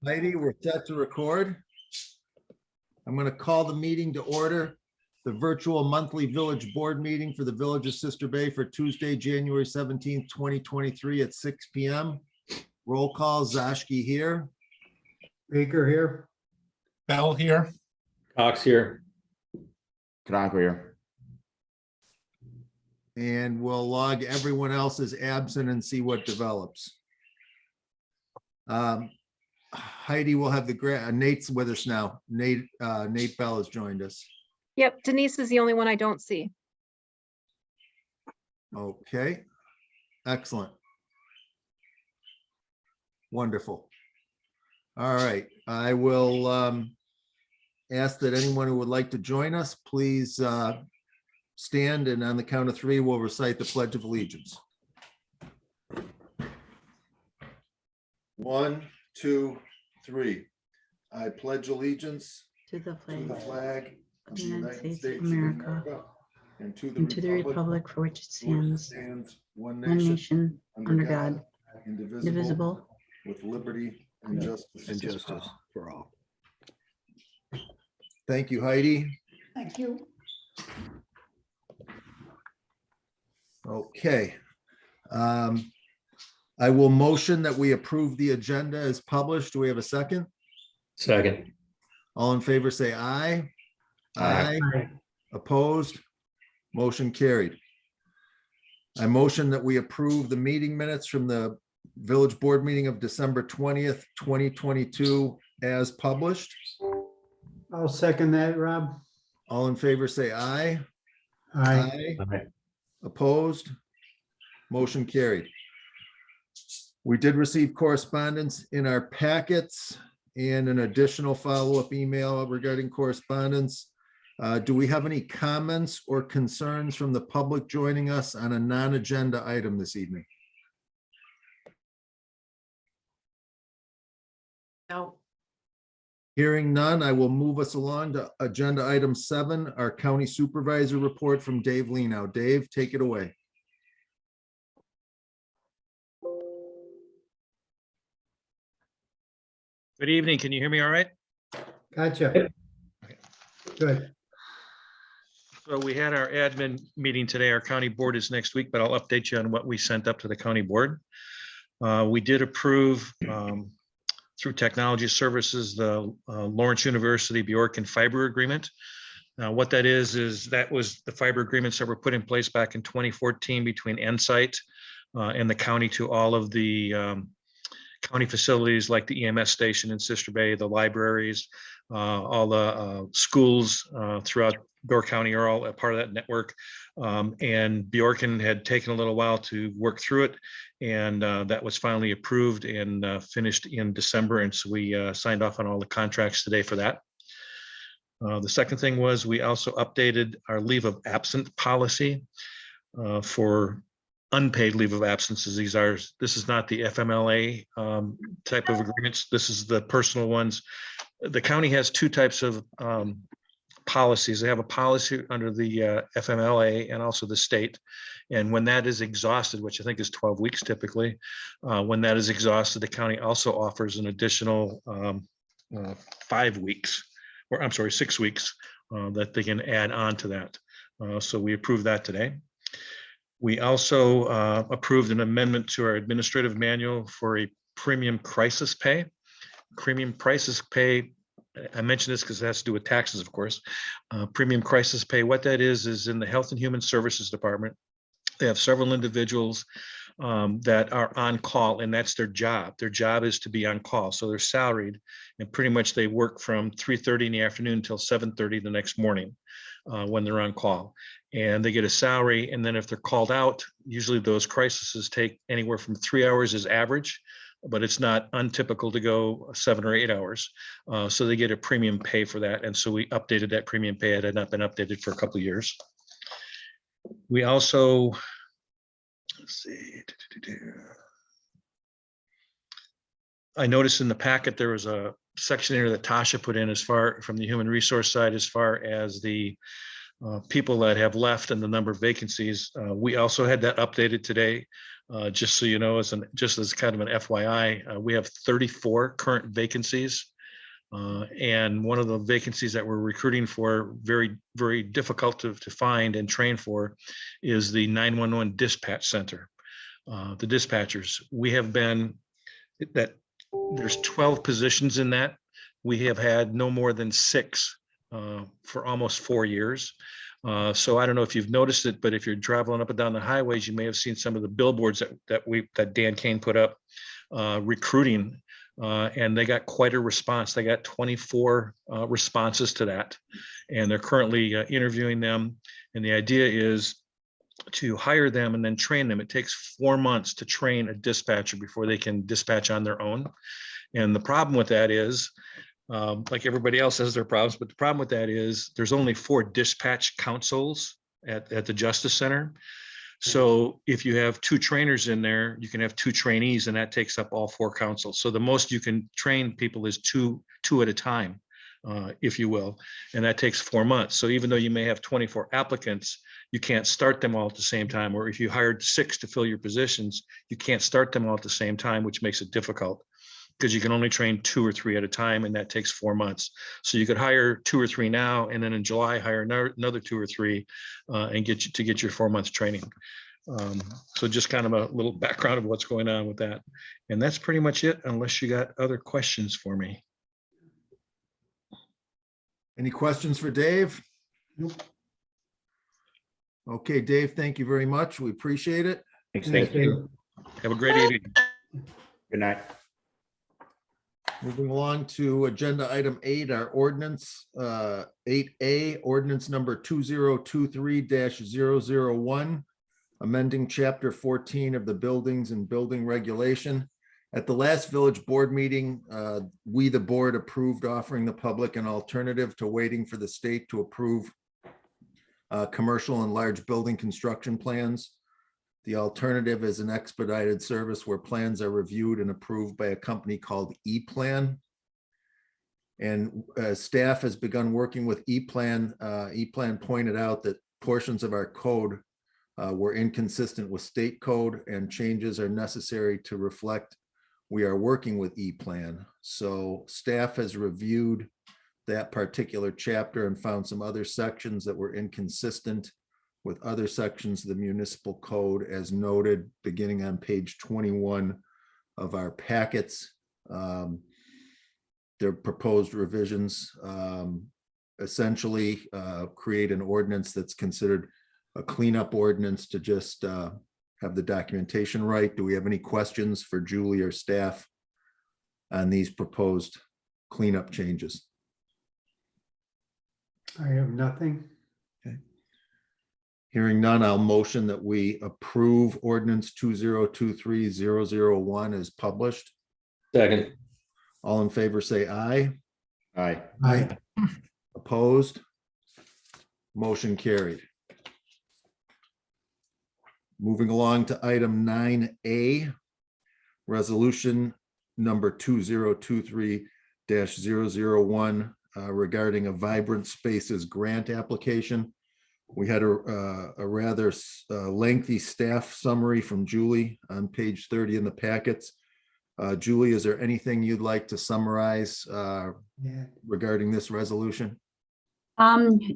Heidi, we're set to record. I'm going to call the meeting to order. The virtual monthly village board meeting for the Village of Sister Bay for Tuesday, January 17th, 2023 at 6 p.m. Roll call, Zashki here. Baker here. Bell here. Cox here. Kanaka here. And we'll log everyone else as absent and see what develops. Heidi will have the Nate's with us now. Nate Bell has joined us. Yep, Denise is the only one I don't see. Okay, excellent. Wonderful. All right, I will ask that anyone who would like to join us, please stand, and on the count of three, we'll recite the Pledge of Allegiance. 1, 2, 3. I pledge allegiance to the to the flag flag of the United States of America and to and to the republic for which it stands, one one nation, nation, under God, indivisible, indivisible, with liberty and And justice for all. Thank you, Heidi. Thank you. Okay. I will motion that we approve the agenda as published. Do we have a second? Second. All in favor, say aye. Aye. Opposed? Motion carried. I motion that we approve the meeting minutes from the village board meeting of December 20th, 2022 as published. I'll second that, Rob. All in favor, say aye. Aye. Opposed? Motion carried. We did receive correspondence in our packets and an additional follow-up email regarding correspondence. Do we have any comments or concerns from the public joining us on a non-agenda item this evening? No. Hearing none, I will move us along to agenda item 7, our county supervisor report from Dave Lenow. Dave, take it away. Good evening. Can you hear me all right? Gotcha. Good. So we had our admin meeting today. Our county board is next week, but I'll update you on what we sent up to the county board. We did approve through technology services, the Lawrence University Bjorken fiber agreement. What that is that was the fiber agreements that were put in place back in 2014 between Ensight and the county to all of the county facilities like the EMS station in Sister Bay, the libraries, all the schools throughout Door County are all a part of that network. And Bjorken had taken a little while to work through it, and that was finally approved and finished in December. And so we signed off on all the contracts today for that. The second thing was we also updated our leave of absence policy for unpaid leave of absences. This is not the FMLA type of agreements. This is the personal ones. The county has two types of policies. They have a policy under the FMLA and also the state. And when that is exhausted, which I think is 12 weeks typically, when that is exhausted, the county also offers an additional 5 weeks, or I'm sorry, 6 weeks that they can add on to that. So we approved that today. We also approved an amendment to our administrative manual for a premium crisis pay. Premium crisis pay, I mentioned this because it has to do with taxes, of course. Premium crisis pay, what that is in the Health and Human Services Department. They have several individuals that are on call, and that's their job. Their job is to be on call. So they're salaried, and pretty much they work from 3:30 in the afternoon until 7:30 the next morning when they're on call. And they get a salary, and then if they're called out, usually those crises take anywhere from 3 hours as average, but it's not untypical to go 7 or 8 hours. So they get a premium pay for that. And so we updated that premium pay. It had not been updated for a couple of years. We also, let's see, I noticed in the packet, there was a section here that Tasha put in as far from the human resource side, as far as the people that have left and the number of vacancies. We also had that updated today. Just so you know, just as kind of an FYI, we have 34 current vacancies. And one of the vacancies that we're recruiting for, very, very difficult to find and train for, is the 911 dispatch center. The dispatchers, there's 12 positions in that. We have had no more than 6 for almost 4 years. So I don't know if you've noticed it, but if you're traveling up and down the highways, you may have seen some of the billboards that Dan Kane put up recruiting, and they got quite a response. They got 24 responses to that, and they're currently interviewing them. And the idea is to hire them and then train them. It takes 4 months to train a dispatcher before they can dispatch on their own. And the problem with that is, like everybody else has their problems, but the problem with that is there's only 4 dispatch councils at the Justice Center. So if you have 2 trainers in there, you can have 2 trainees, and that takes up all 4 councils. So the most you can train people is two at a time, if you will, and that takes 4 months. So even though you may have 24 applicants, you can't start them all at the same time. Or if you hired 6 to fill your positions, you can't start them all at the same time, which makes it difficult, because you can only train 2 or 3 at a time, and that takes 4 months. So you could hire 2 or 3 now, and then in July, hire another 2 or 3 and get your 4 months training. So just kind of a little background of what's going on with that. And that's pretty much it, unless you got other questions for me. Any questions for Dave? Nope. Okay, Dave, thank you very much. We appreciate it. Thanks, Thanks, thank you. Have a great evening. Good night. Moving along to agenda item 8, our ordinance, 8A, ordinance number 2023-001, amending chapter 14 of the Buildings and Building Regulation. At the last village board meeting, we, the board, approved offering the public an alternative to waiting for the state to approve commercial and large building construction plans. The alternative is an expedited service where plans are reviewed and approved by a company called ePlan. And staff has begun working with ePlan. ePlan pointed out that portions of our code were inconsistent with state code, and changes are necessary to reflect we are working with ePlan. So staff has reviewed that particular chapter and found some other sections that were inconsistent with other sections of the municipal code, as noted beginning on page 21 of our packets. Their proposed revisions essentially create an ordinance that's considered a cleanup ordinance to just have the documentation right. Do we have any questions for Julie or staff on these proposed cleanup changes? I have nothing. Hearing none, I'll motion that we approve ordinance 2023-001 as published. Second. All in favor, say aye. Aye. Aye. Opposed? Motion carried. Moving along to item 9A, resolution number 2023-001 regarding a Vibrant Spaces grant application. We had a rather lengthy staff summary from Julie on page 30 in the packets. Julie, is there anything you'd like to summarize regarding this resolution?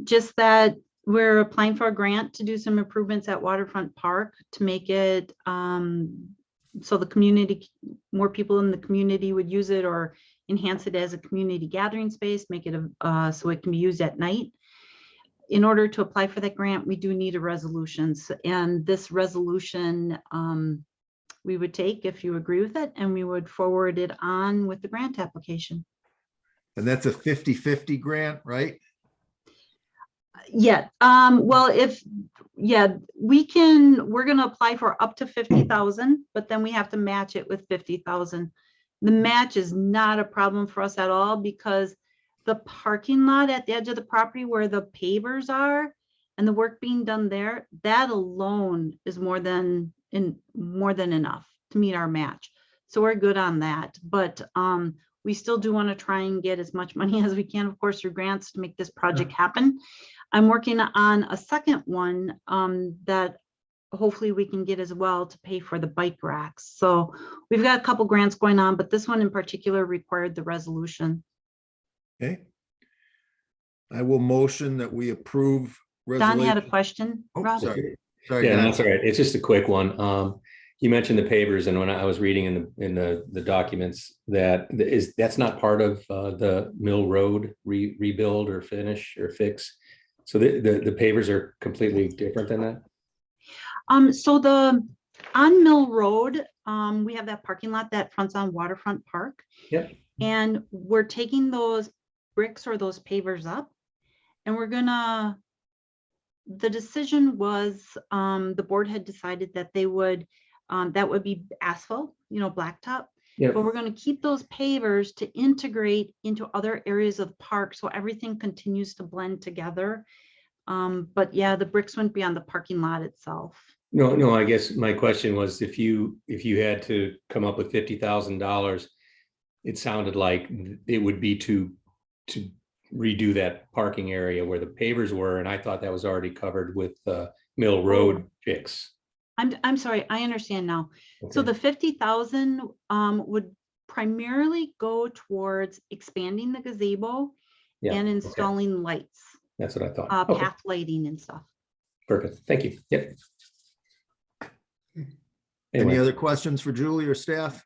Just that we're applying for a grant to do some improvements at Waterfront Park to make it so the community, more people in the community would use it, or enhance it as a community gathering space, make it so it can be used at night. In order to apply for that grant, we do need a resolution, and this resolution we would take if you agree with it, and we would forward it on with the grant application. And that's a 50-50 grant, right? Yeah, well, we're gonna apply for up to 50,000, but then we have to match it with 50,000. The match is not a problem for us at all, because the parking lot at the edge of the property where the pavers are and the work being done there, that alone is more than enough to meet our match. So we're good on that, but we still do want to try and get as much money as we can, of course, through grants to make this project happen. I'm working on a second one that hopefully we can get as well to pay for the bike racks. So we've got a couple grants going on, but this one in particular required the resolution. Okay. I will motion that we approve. Don had a resolution- question, Oh, Rob? sorry. Sorry, Yeah, Don. that's all right. It's just a quick one. You mentioned the pavers, and when I was reading in the documents, that's not part of the Mill Road rebuild or finish or fix. So the pavers are completely different than that? So on Mill Road, we have that parking lot that fronts on Waterfront Park. Yep. And we're taking those bricks or those pavers up, and the decision was, the board had decided that they would, that would be asphalt, blacktop. Yep. But we're going to keep those pavers to integrate into other areas of the park, so everything continues to blend together. But yeah, the bricks wouldn't be on the parking lot itself. No, I guess my question was if you had to come up with $50,000, it sounded like it would be to redo that parking area where the pavers were, and I thought that was already covered with Mill Road fix. I'm sorry, I understand now. So Okay. the 50,000 would primarily go towards expanding the gazebo Yeah, and okay. installing lights, That's what I thought. Okay, path lighting and stuff. perfect. Thank you. Yep. Any Anyway, other questions for Julie or staff?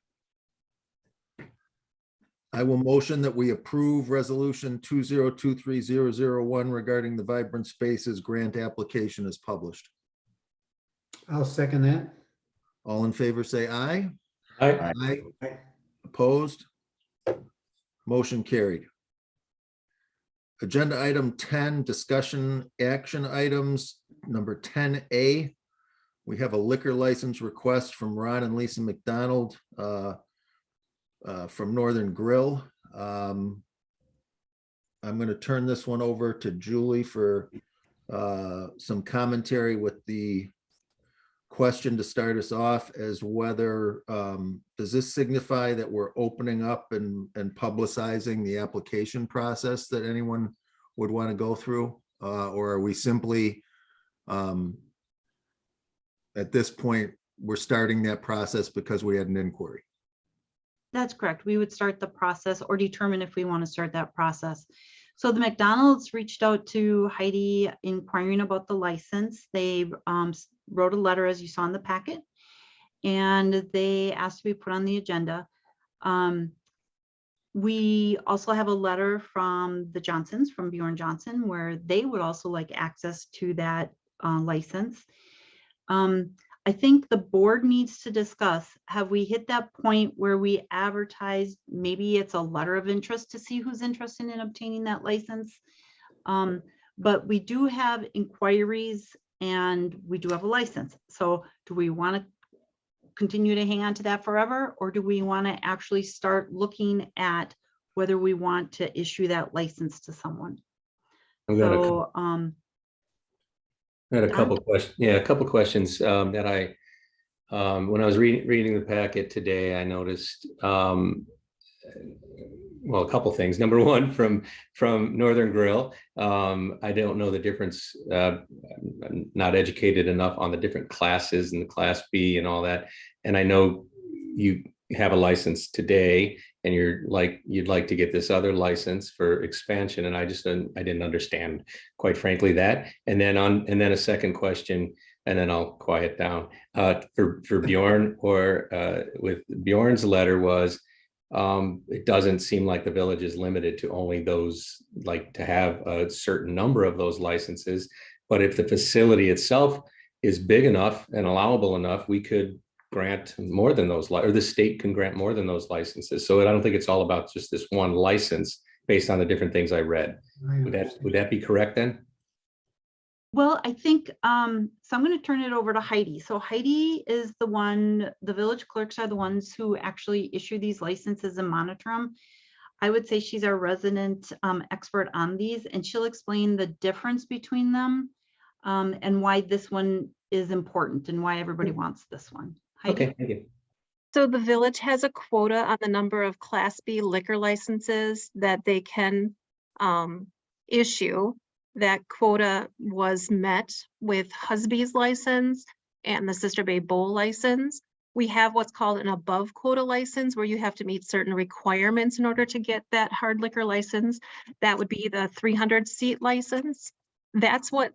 I will motion that we approve resolution 2023-001 regarding the Vibrant Spaces grant application as published. I'll second that. All in favor, say aye. I, Aye. Aye. Opposed? Motion carried. Agenda item 10, discussion action items, number 10A. We have a liquor license request from Ron and Lisa McDonald from Northern Grill. I'm going to turn this one over to Julie for some commentary with the question to start us off as whether, does this signify that we're opening up and publicizing the application process that anyone would want to go through? Or are we simply, at this point, we're starting that process because we had an inquiry? That's correct. We would start the process or determine if we want to start that process. So the McDonald's reached out to Heidi inquiring about the license. They wrote a letter, as you saw in the packet, and they asked to be put on the agenda. We also have a letter from the Johnsons, from Bjorn Johnson, where they would also like access to that license. I think the board needs to discuss, have we hit that point where we advertise, maybe it's a letter of interest to see who's interested in obtaining that license? But we do have inquiries and we do have a license. So do we want to continue to hang on to that forever? Or do we want to actually start looking at whether we want to issue that license to someone? I've got a So, had a Don? couple questions. Yeah, a couple questions that I, when I was reading the packet today, I noticed, well, a couple things. Number one, from Northern Grill, I don't know the difference. I'm not educated enough on the different classes and the Class B and all that. And I know you have a license today, and you'd like to get this other license for expansion, and I didn't understand, quite frankly, that. And then a second question, and then I'll quiet down. For Bjorn, or with Bjorn's letter was, it doesn't seem like the village is limited to only those, like to have a certain number of those licenses. But if the facility itself is big enough and allowable enough, we could grant more than those, or the state can grant more than those licenses. So I don't think it's all about just this one license based on the different things I read. Would that be correct then? well, I think, so I'm going to turn it over to Heidi. So Heidi is the one, the village clerks are the ones who actually issue these licenses and monitor them. I would say she's our resident expert on these, and she'll explain the difference between them and why this one is important and why everybody wants this one. Heidi? Okay, thank you. So the village has a quota on the number of Class B liquor licenses that they can issue. That quota was met with Husby's license, and the Sister Bay Bowl license. We have what's called an above quota license, where you have to meet certain requirements in order to get that hard liquor license. That would be the 300 seat license. That's what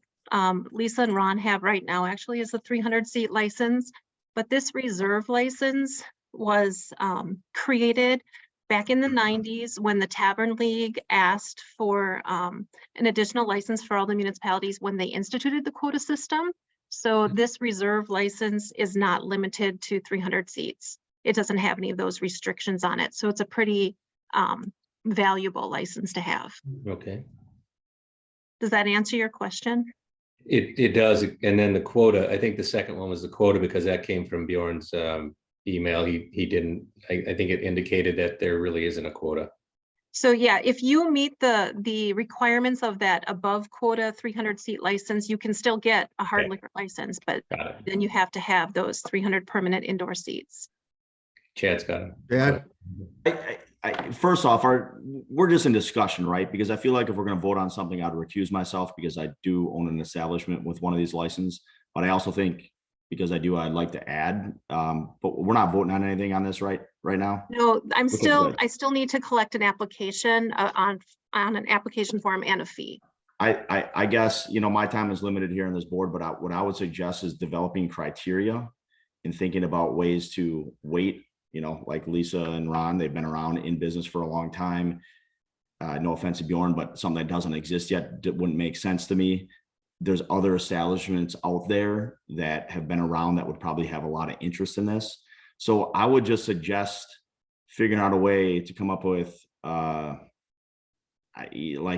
Lisa and Ron have right now, actually, is the 300 seat license. But this reserve license was created back in the 90s when the Tavern League asked for an additional license for all the municipalities when they instituted the quota system. So this reserve license is not limited to 300 seats. It doesn't have any of those restrictions on it. So it's a pretty valuable license to have. Okay. Does that answer your question? It does. And then the quota, I think the second one was the quota because that came from Bjorn's email. He didn't, I think it indicated that there really isn't a quota. So yeah, if you meet the requirements of that above quota 300 seat license, you can still get a hard Okay. liquor license, but Got it. then you have to have those 300 permanent indoor seats. Chad's got it. Chad? First off, we're just in discussion, right? Because I feel like if we're going to vote on something, I'd recuse myself because I do own an establishment with one of these licenses. But I also think because I'd like to add, but we're not voting on anything on this right now. No, Okay, good. I still need to collect an application on an application form and a fee. I guess, my time is limited here on this board, but what I would suggest is developing criteria and thinking about ways to wait, like Lisa and Ron, they've been around in business for a long time. No offense to Bjorn, but something that doesn't exist yet wouldn't make sense to me. There's other establishments out there that have been around that would probably have a lot of interest in this. So I would just suggest figuring out a way to come up with like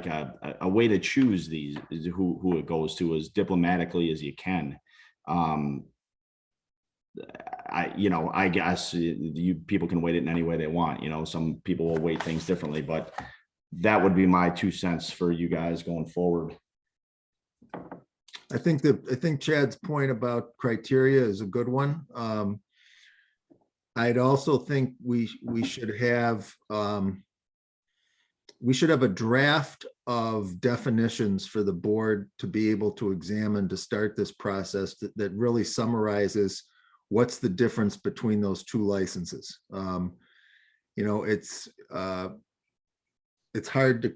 a way to choose these, who it goes to as diplomatically as you can. I guess you people can weight it in any way they want. Some people will weight things differently, but that would be my 2 cents for you guys going forward. I think Chad's point about criteria is a good one. I'd also think we should have a draft of definitions for the board to be able to examine to start this process that really summarizes what's the difference between those two licenses. It's hard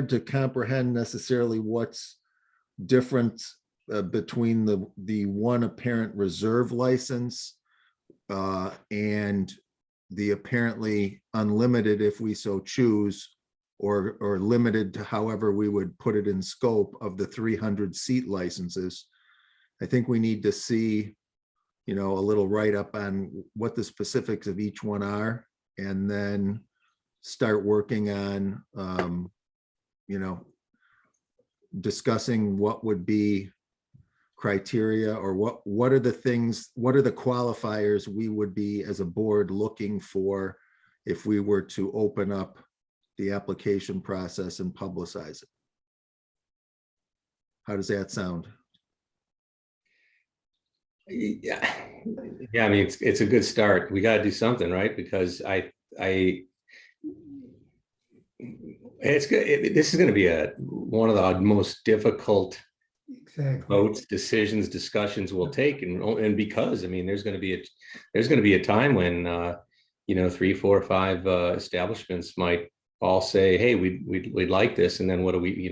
to comprehend necessarily what's different between the one apparent reserve license and the apparently unlimited, if we so choose, or limited to however we would put it in scope of the 300 seat licenses. I think we need to see, a little write-up on what the specifics of each one are, and then start working on, discussing what would be criteria, or what are the qualifiers we would be as a board looking for if we were to open up the application process and publicize it. How does that sound? Yeah, I mean, it's a good start. We got to do something, right? Because it's good. This is going to be one of the most difficult Exactly. votes, decisions, discussions we'll take, and because there's going to be a time when 3, 4, 5 establishments might all say, hey, we'd like this, and then what do we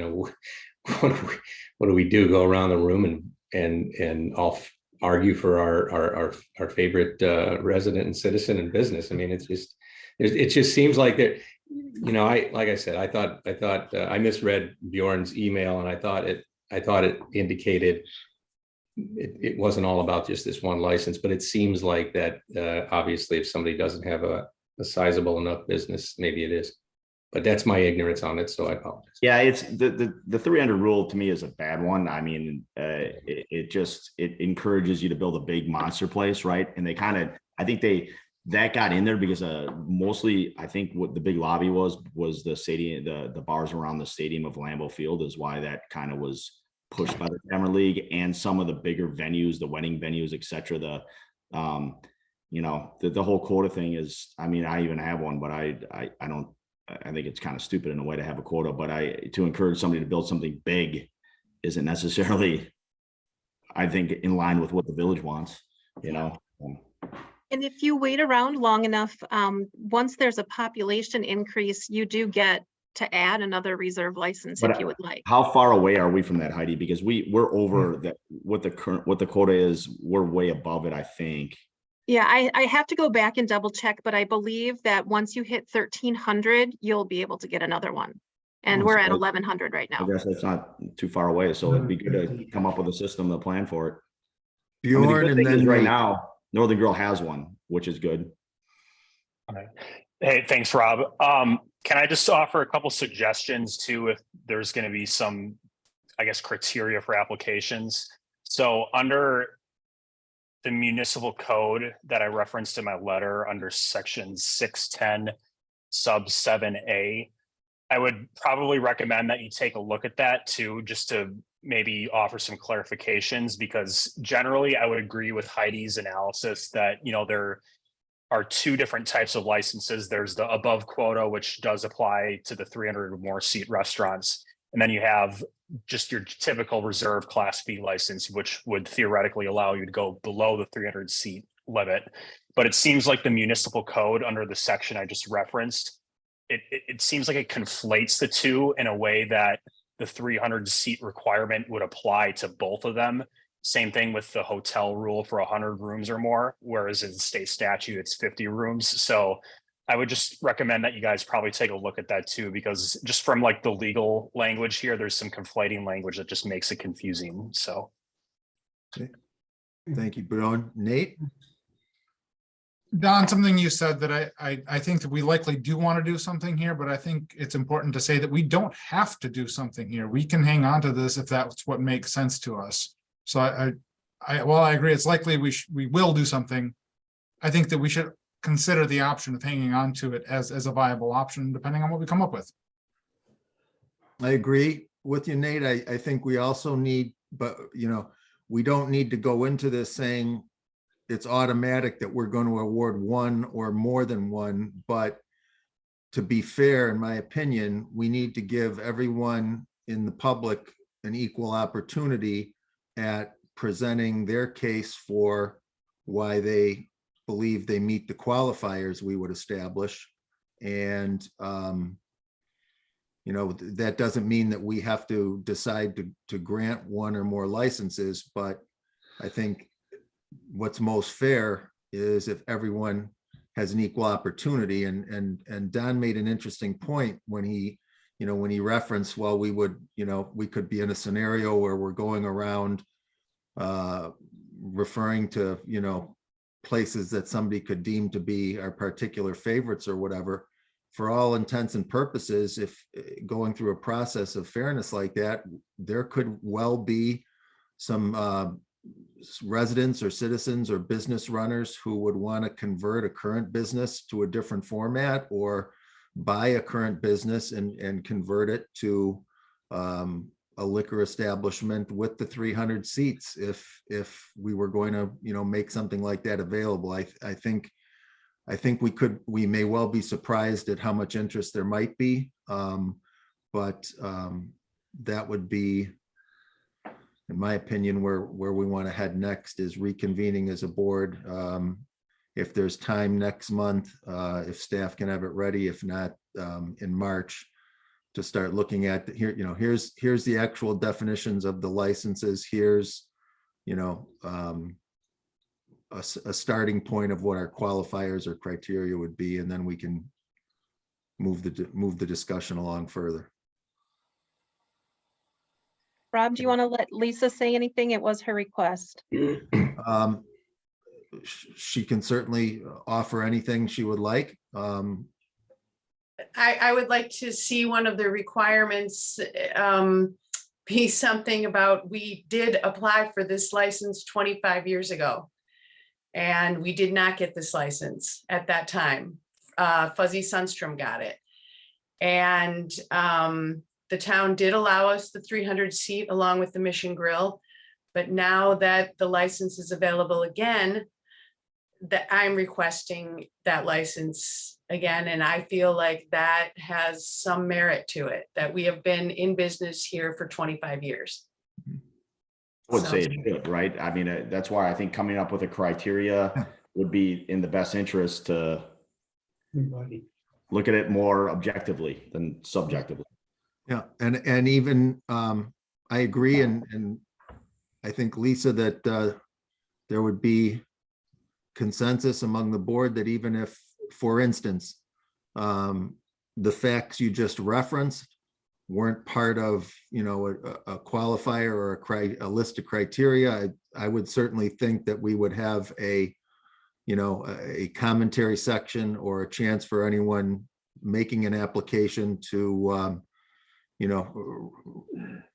what do we do? Go around the room and all argue for our favorite resident and citizen and business. It just seems like that. Like I said, I thought I misread Bjorn's email, and I thought it indicated it wasn't all about just this one license, but it seems like that obviously if somebody doesn't have a sizable enough business, maybe it is. But that's my ignorance on it, so I apologize. Yeah, it's the 300 rule to me is a bad one. It encourages you to build a big monster place, right? And that got in there because mostly I think what the big lobby was the stadium, the bars around the stadium of Lambeau Field is why that kind of was pushed by the Tavern League and some of the bigger venues, the wedding venues, etc. The whole quota thing is, I even have one, but I think it's kind of stupid in a way to have a quota, but to encourage somebody to build something big isn't necessarily I think in line with what the village wants, you know. And if you wait around long enough, once there's a population increase, you do get to add another reserve license if But you would like. how far away are we from that, Heidi? Because we're over that, what the quota is, we're way above it, I think. Yeah, I have to go back and double check, but I believe that once you hit 1,300, you'll be able to get another one. And Oh, we're so at I- 1,100 right I now. guess that's not too far away, so it'd be good to come up with a system to plan for it. I mean, the Bjorn good and thing is then right Nate. now, Northern Grill has one, which is good. Hey, thanks, Rob. Can I just offer a couple suggestions too, if there's going to be some, I guess, criteria for applications? So under the municipal code that I referenced in my letter under section 610 sub 7A, I would probably recommend that you take a look at that too, just to maybe offer some clarifications, because generally I would agree with Heidi's analysis that, you know, there are two different types of licenses. There's the above quota, which does apply to the 300 or more seat restaurants. And then you have just your typical reserve class B license, which would theoretically allow you to go below the 300 seat limit. But it seems like the municipal code under the section I just referenced, it seems like it conflates the two in a way that the 300 seat requirement would apply to both of them. Same thing with the hotel rule for 100 rooms or more, whereas in state statute, it's 50 rooms. So I would just recommend that you guys probably take a look at that too, because just from like the legal language here, there's some conflating language that just makes it confusing. So. Thank you, Bjorn. Nate? Don, something you said that I think that we likely do want to do something here, but I think it's important to say that we don't have to do something here. We can hang on to this if that's what makes sense to us. So while I agree, it's likely we will do something. I think that we should consider the option of hanging on to it as a viable option, depending on what we come up with. I agree with you, Nate. I think we also need, but you know, we don't need to go into this saying it's automatic that we're going to award one or more than one. But to be fair, in my opinion, we need to give everyone in the public an equal opportunity at presenting their case for why they believe they meet the qualifiers we would establish. And, you know, that doesn't mean that we have to decide to grant one or more licenses, but I think what's most fair is if everyone has an equal opportunity. And Don made an interesting point when he, you know, when he referenced, well, we would, you know, we could be in a scenario where we're going around referring to, you know, places that somebody could deem to be our particular favorites or whatever. For all intents and purposes, if going through a process of fairness like that, there could well be some residents or citizens or business runners who would want to convert a current business to a different format, or buy a current business and convert it to a liquor establishment with the 300 seats if we were going to, you know, make something like that available. I think we may well be surprised at how much interest there might be, but that would be, in my opinion, where we want to head next, is reconvening as a board. If there's time next month, if staff can have it ready, if not in March, to start looking at here, you know, here's the actual definitions of the licenses. Here's, you know, a starting point of what our qualifiers or criteria would be, and then we can move the discussion along further. Rob, do you want to let Lisa say anything? It was her request. She can certainly offer anything she would like. I would like to see one of the requirements be something about, we did apply for this license 25 years ago. And we did not get this license at that time. Fuzzy Sunstrom got it. And the town did allow us the 300 seat along with the Mission Grill. But now that the license is available again, that I'm requesting that license again. And I feel like that has some merit to it, that we have been in business here for 25 years. I would So- say it should, right? I mean, that's why I think coming up with a criteria would be in the best interest to Everybody. look at it more objectively than subjectively. Yeah, and even, I agree, and I think, Lisa, that there would be consensus among the board that even if, for instance, the facts you just referenced weren't part of, a qualifier or a list of criteria, I would certainly think that we would have a commentary section or a chance for anyone making an application to,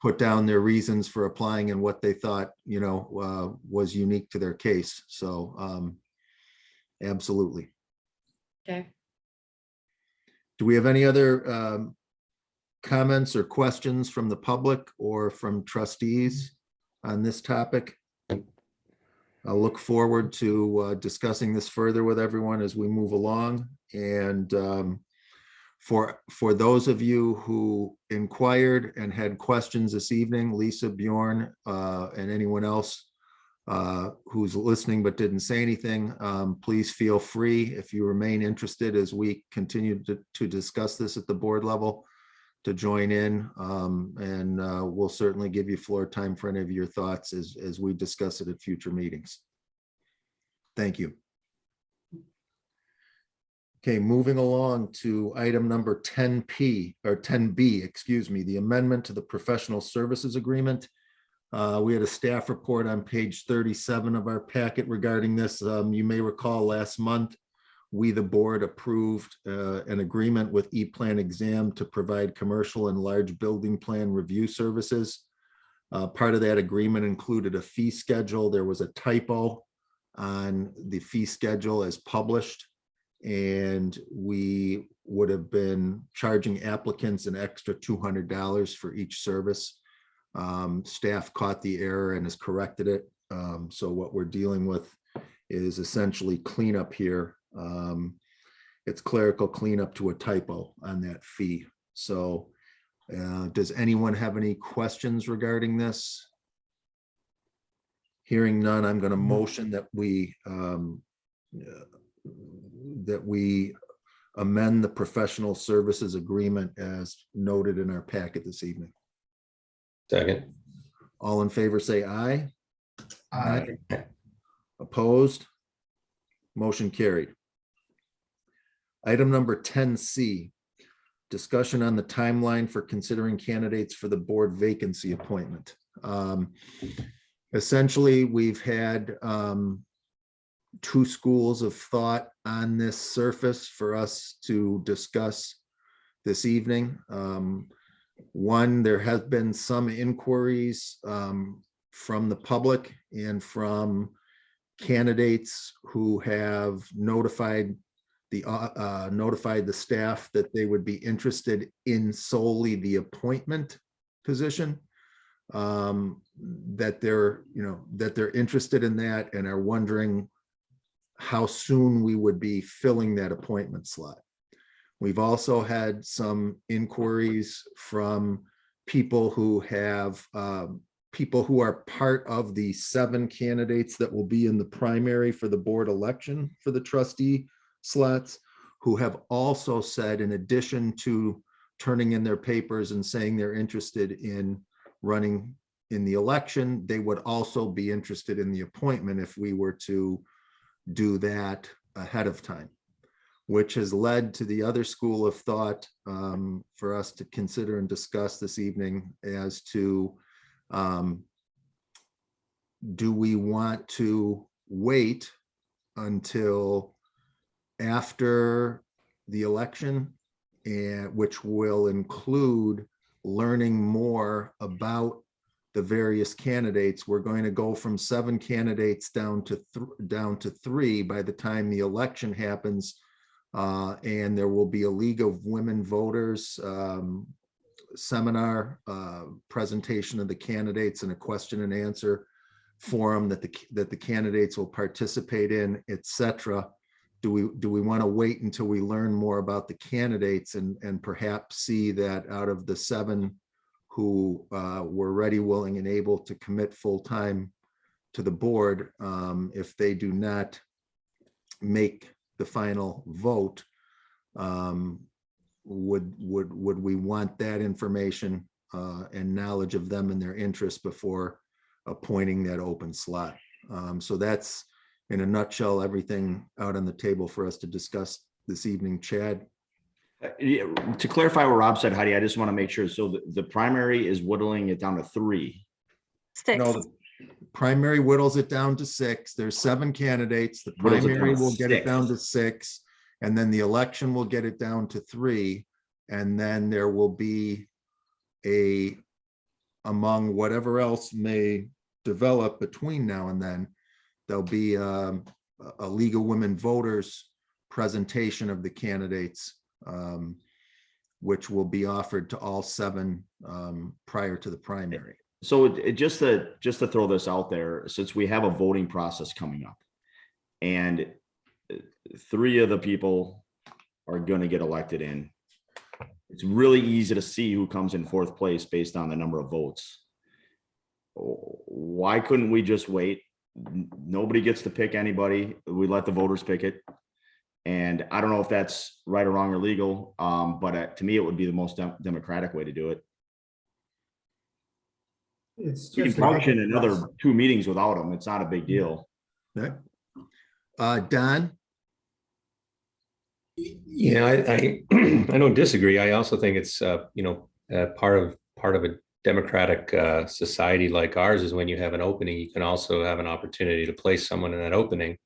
put down their reasons for applying and what they thought, was unique to their case. So, absolutely. Okay. Do we have any other comments or questions from the public or from trustees on this topic? I'll look forward to discussing this further with everyone as we move along. And for those of you who inquired and had questions this evening, Lisa, Bjorn, and anyone else who's listening but didn't say anything, please feel free, if you remain interested as we continue to discuss this at the board level, to join in, and we'll certainly give you floor time for any of your thoughts as we discuss it at future meetings. Thank you. Okay, moving along to item number 10P or 10B, excuse me, the amendment to the professional services agreement. We had a staff report on page 37 of our packet regarding this. You may recall last month, we, the board, approved an agreement with ePlan Exam to provide commercial and large building plan review services. Part of that agreement included a fee schedule. There was a typo on the fee schedule as published, and we would have been charging applicants an extra $200 for each service. Staff caught the error and has corrected it. So what we're dealing with is essentially cleanup here. It's clerical cleanup to a typo on that fee. So does anyone have any questions regarding this? Hearing none, I'm going to motion that we amend the professional services agreement as noted in our packet this evening. Second. All in favor, say aye. Aye. Opposed? Motion carried. Item number 10C, discussion on the timeline for considering candidates for the board vacancy appointment. Essentially, we've had two schools of thought on this surface for us to discuss this evening. One, there has been some inquiries from the public and from candidates who have notified the staff that they would be interested in solely the appointment position. That they're interested in that and are wondering how soon we would be filling that appointment slot. We've also had some inquiries from people who have people who are part of the 7 candidates that will be in the primary for the board election for the trustee slots, who have also said, in addition to turning in their papers and saying they're interested in running in the election, they would also be interested in the appointment if we were to do that ahead of time, which has led to the other school of thought for us to consider and discuss this evening as to do we want to wait until after the election, and which will include learning more about the various candidates. We're going to go from 7 candidates down to 3 by the time the election happens. And there will be a League of Women Voters seminar, presentation of the candidates, and a question and answer forum that the candidates will participate in, etc. Do we want to wait until we learn more about the candidates and perhaps see that out of the 7 who were ready, willing, and able to commit full-time to the board. If they do not make the final vote, would we want that information and knowledge of them and their interests before appointing that open slot? So that's, in a nutshell, everything out on the table for us to discuss this evening. Chad? Yeah, to clarify what Rob said, Heidi, I just want to make sure. So the primary is whittling it down to 3. 6. No, the primary whittles it down to 6. There's 7 candidates. The Whittles it down primary to will get it 6. down to 6, and then the election will get it down to 3. And then there will be among whatever else may develop between now and then, there'll be a League of Women Voters presentation of the candidates, which will be offered to all 7 prior to the primary. So just to throw this out there, since we have a voting process coming up, and 3 of the people are going to get elected in, it's really easy to see who comes in 4th place based on the number of votes. Why couldn't we just wait? Nobody gets to pick anybody. We let the voters pick it. And I don't know if that's right or wrong or legal, but to me, it would be the most democratic way to do it. It's You can just like- function another 2 meetings without them. It's not a big deal. Okay. Don? Yeah, I I don't disagree. I also think it's part of a democratic society like ours is when you have an opening, you can also have an opportunity to place someone in that opening,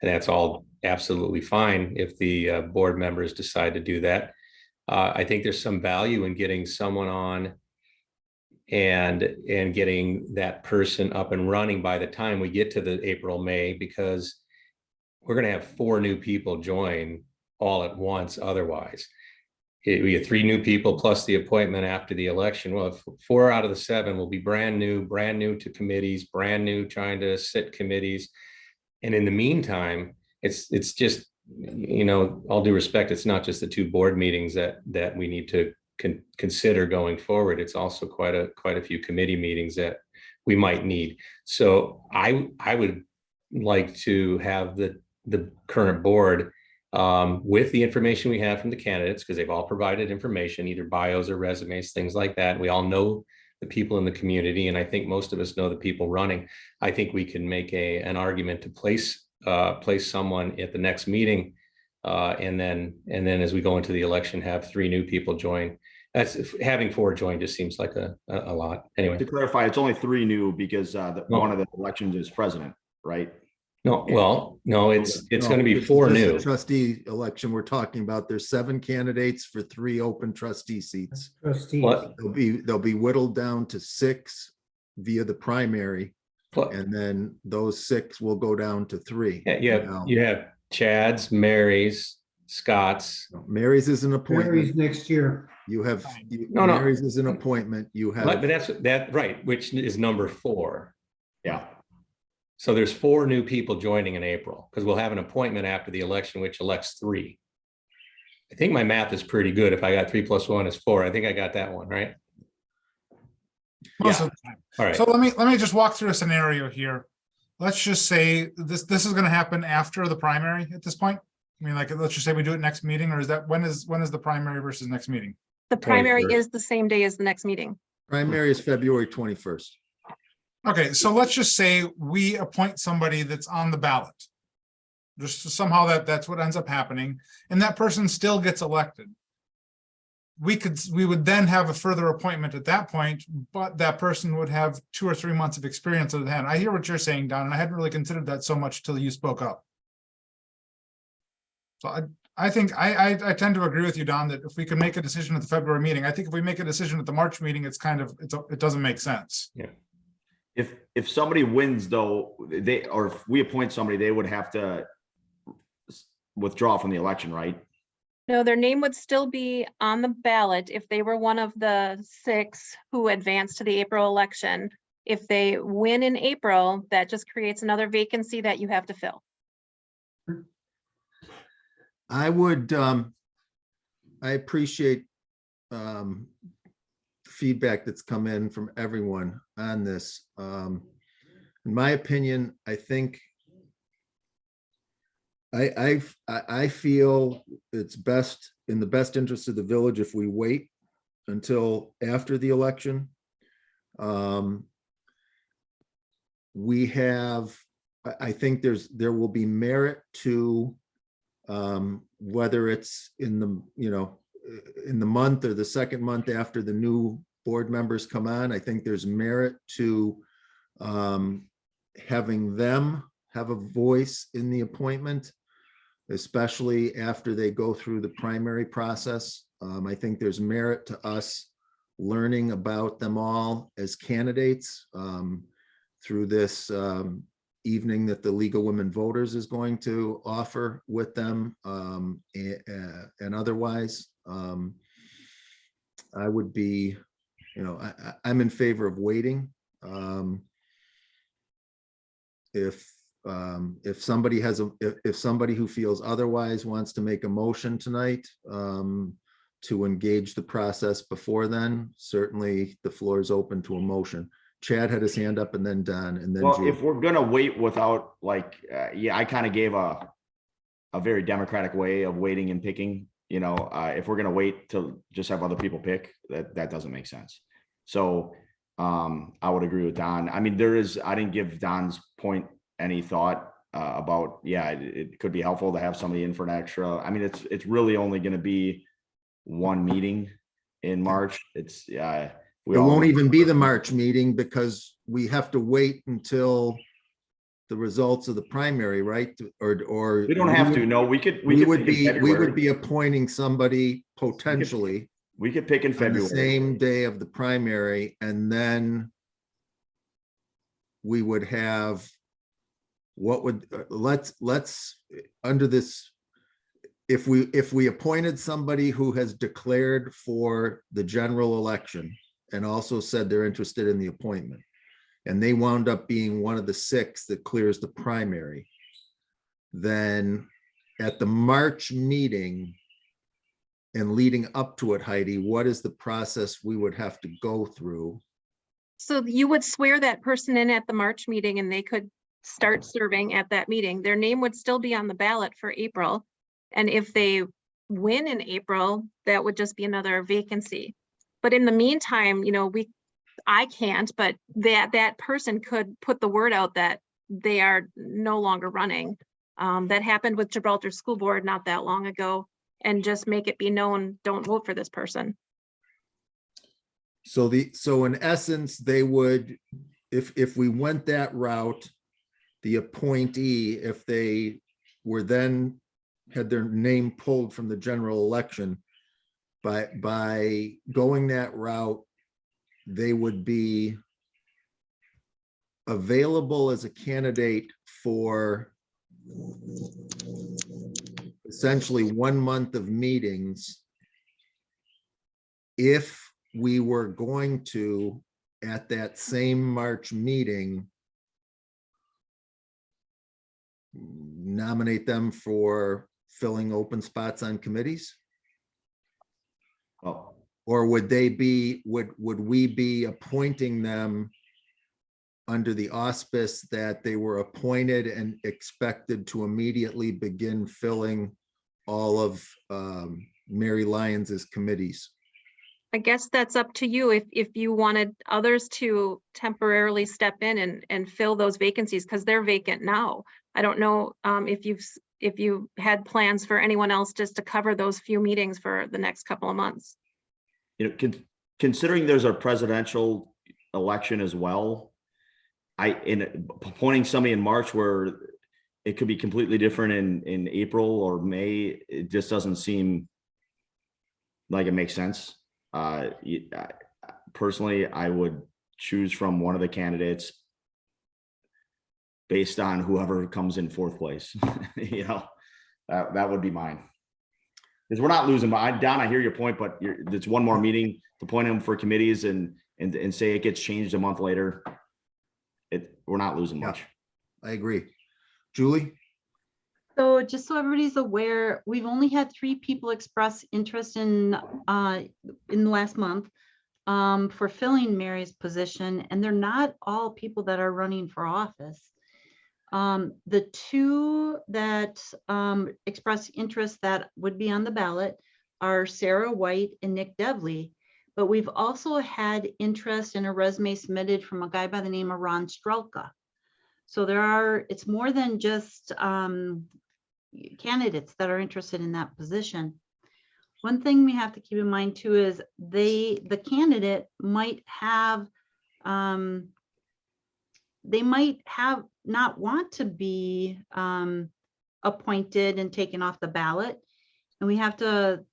and that's all absolutely fine if the board members decide to do that. I think there's some value in getting someone on and getting that person up and running by the time we get to the April, May, because we're going to have 4 new people join all at once. Otherwise, we have 3 new people plus the appointment after the election. Well, if 4 out of the 7 will be brand new to committees, brand new trying to sit committees. And in the meantime, it's just, all due respect, it's not just the 2 board meetings that we need to consider going forward. It's also quite a few committee meetings that we might need. So I would like to have the current board with the information we have from the candidates, because they've all provided information, either bios or resumes, things like that. We all know the people in the community, and I think most of us know the people running. I think we can make an argument to place someone at the next meeting, and then as we go into the election, have 3 new people join. That's having 4 join just seems like a lot. Anyway, To clarify, it's only 3 new because one of the elections is president, right? no, it's going to be This is 4 just a new. trustee election we're talking about. There's 7 candidates for 3 open trustee seats. Trustees. What? They'll be whittled down to 6 via the primary, What? and then those 6 will go down to 3. Yeah, you have Chad's, Mary's, Scott's. Mary's is an appointment. Mary's next year. You have, No. Mary's is an appointment. You But have, that's right, which is number 4. Yeah. So there's 4 new people joining in April, because we'll have an appointment after the election, which elects 3. I think my math is pretty good. If I got 3 + 1 is 4, I think I got that one right. Most of the time. All right. So let me just walk through a scenario here. Let's just say this is going to happen after the primary at this point. I mean, like, let's just say we do it next meeting, or is that when is the primary versus next meeting? The primary 23rd. is the same day as the next meeting. primary is February 21st. Okay, so let's just say we appoint somebody that's on the ballot. Just somehow that's what ends up happening, and that person still gets elected. We would then have a further appointment at that point, but that person would have 2 or 3 months of experience at hand. I hear what you're saying, Don, and I hadn't really considered that so much till you spoke up. So I think I tend to agree with you, Don, that if we can make a decision at the February meeting, I think if we make a decision at the March meeting, it doesn't make sense. If somebody wins though, or if we appoint somebody, they would have to withdraw from the election, right? No, their name would still be on the ballot if they were one of the 6 who advanced to the April election. If they win in April, that just creates another vacancy that you have to fill. I would, I appreciate feedback that's come in from everyone on this. In my opinion, I think I feel it's best, in the best interest of the village, if we wait until after the election. We have, I think there will be merit to whether it's in the, in the month or the second month after the new board members come on. I think there's merit to having them have a voice in the appointment, especially after they go through the primary process. I think there's merit to us learning about them all as candidates through this evening that the League of Women Voters is going to offer with them, and otherwise. I would be, I'm in favor of waiting. If somebody has if somebody who feels otherwise wants to make a motion tonight to engage the process before then, certainly the floor is open to a motion. Chad had his hand up, and then Don, and then Well, Julie. if we're gonna wait without yeah, I kind of gave a very democratic way of waiting and picking. If we're gonna wait to just have other people pick, that doesn't make sense. So I would agree with Don. I mean, I didn't give Don's point any thought about, yeah, it could be helpful to have somebody in for an extra. I mean, it's really only going to be one meeting in March. It won't even be the March meeting because we have to wait until the results of the primary, right? Or we don't have to. No, we could be appointing somebody potentially. We could pick in on February. the same day of the primary, and then we would have let's under this, if we appointed somebody who has declared for the general election and also said they're interested in the appointment, and they wound up being one of the 6 that clears the primary, then at the March meeting and leading up to it, Heidi, what is the process we would have to go through? So you would swear that person in at the March meeting and they could start serving at that meeting. Their name would still be on the ballot for April. And if they win in April, that would just be another vacancy. But in the meantime, I can't, but that person could put the word out that they are no longer running. That happened with Gibraltar School Board not that long ago, and just make it be known, don't vote for this person. So in essence, they would, if we went that route, the appointee, if they were then had their name pulled from the general election, by going that route, they would be available as a candidate for essentially 1 month of meetings if we were going to, at that same March meeting, nominate them for filling open spots on committees? Oh, Or would we be appointing them under the auspice that they were appointed and expected to immediately begin filling all of Mary Lyons's committees? I guess that's up to you if you wanted others to temporarily step in and fill those vacancies, because they're vacant now. I don't know if you had plans for anyone else just to cover those few meetings for the next couple of months. Considering there's a presidential election as well, appointing somebody in March where it could be completely different in April or May, it just doesn't seem like it makes sense. Personally, I would choose from one of the candidates based on whoever comes in 4th place. That would be mine. Because we're not losing. Don, I hear your point, but it's one more meeting to appoint them for committees and say it gets changed a month later. We're not losing much. I agree. Julie? So just so everybody's aware, we've only had 3 people express interest in the last month. for filling Mary's position, and they're not all people that are running for office. The two that expressed interest that would be on the ballot are Sarah White and Nick Devley. But we've also had interest in a resume submitted from a guy by the name of Ron Strelka. So it's more than just candidates that are interested in that position. One thing we have to keep in mind too is the candidate might have, they might have not want to be appointed and taken off the ballot. And we have to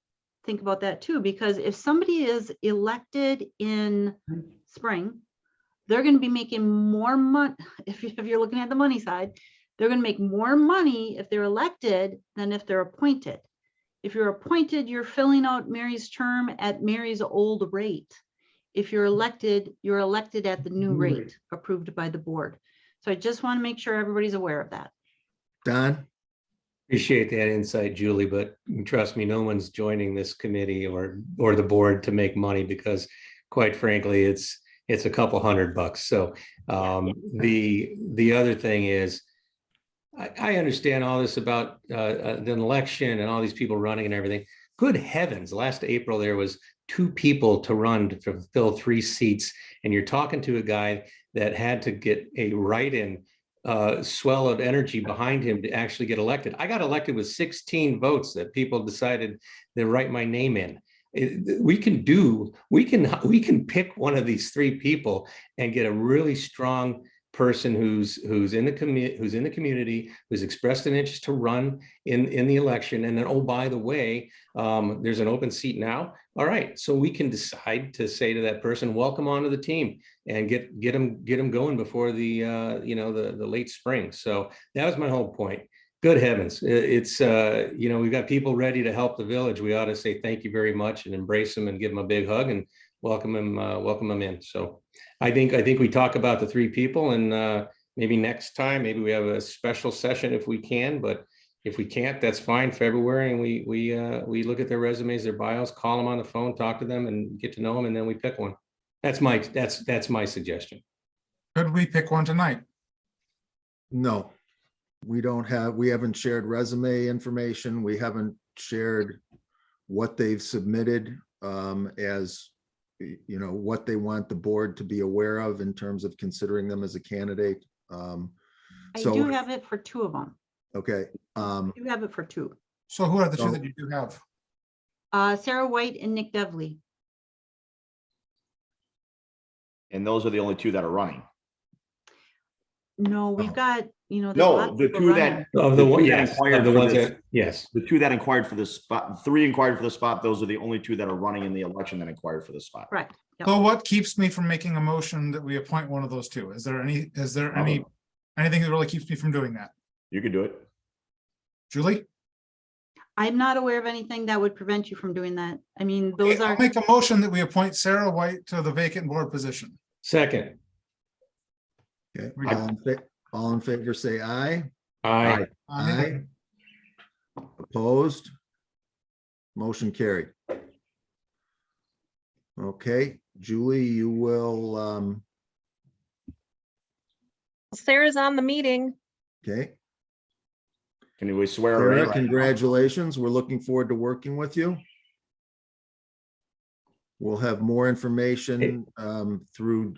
think about that too, because if somebody is elected in spring, they're going to be making more money. If you're looking at the money side, they're going to make more money if they're elected than if they're appointed. If you're appointed, you're filling out Mary's term at Mary's old rate. If you're elected at the new rate approved by the board. So I just want to make sure everybody's aware of that. Don? Appreciate that insight, Julie, but trust me, no one's joining this committee or the board to make money, because quite frankly, it's a couple $100. So the other thing is, I understand all this about the election and all these people running and everything. Good heavens, last April, there was 2 people to run to fill 3 seats. And you're talking to a guy that had to get a write-in swell of energy behind him to actually get elected. I got elected with 16 votes that people decided to write my name in. We can pick one of these 3 people and get a really strong person who's in the community, who's expressed an interest to run in the election. And then, oh, by the way, there's an open seat now. All right, so we can decide to say to that person, welcome onto the team, and get them going before the the late spring. So that was my whole point. Good heavens, it's we've got people ready to help the village. We ought to say thank you very much and embrace them and give them a big hug and welcome them in. So I think we talk about the 3 people, and maybe next time, maybe we have a special session if we can, but if we can't, that's fine. February, and we look at their resumes, their bios, call them on the phone, talk to them, and get to know them, and then we pick one. That's my suggestion. Could we pick one tonight? No, we haven't shared resume information. We haven't shared what they've submitted as what they want the board to be aware of in terms of considering them as a candidate. I do have it for 2 of them. Okay. I do have it for 2. So who are the 2 So- that you do have? Sarah White and Nick Devley. And those are the only 2 that are running. No, we've got, there's a lot No, of the people 2 running. that, Of the the one, two that yes, inquired of the for ones this- that, yes. the 2 that inquired for this spot, 3 inquired for the spot. Those are the only 2 that are running in the election that inquired for the spot. Correct. Yep. So what keeps me from making a motion that we appoint one of those 2? Is there anything that really keeps me from doing that? You could do it. Julie? I'm not aware of anything that would prevent you from doing that. I mean, those Okay, are, I'll make a motion that we appoint Sarah White to the vacant board position. Second. Okay. We- All in favor, say aye. Aye. Aye. Opposed? Motion carried. Okay, Julie, you will, Sarah's on the meeting. okay. Can we swear her in? Sarah, right now? congratulations. We're looking forward to working with you. We'll have more information through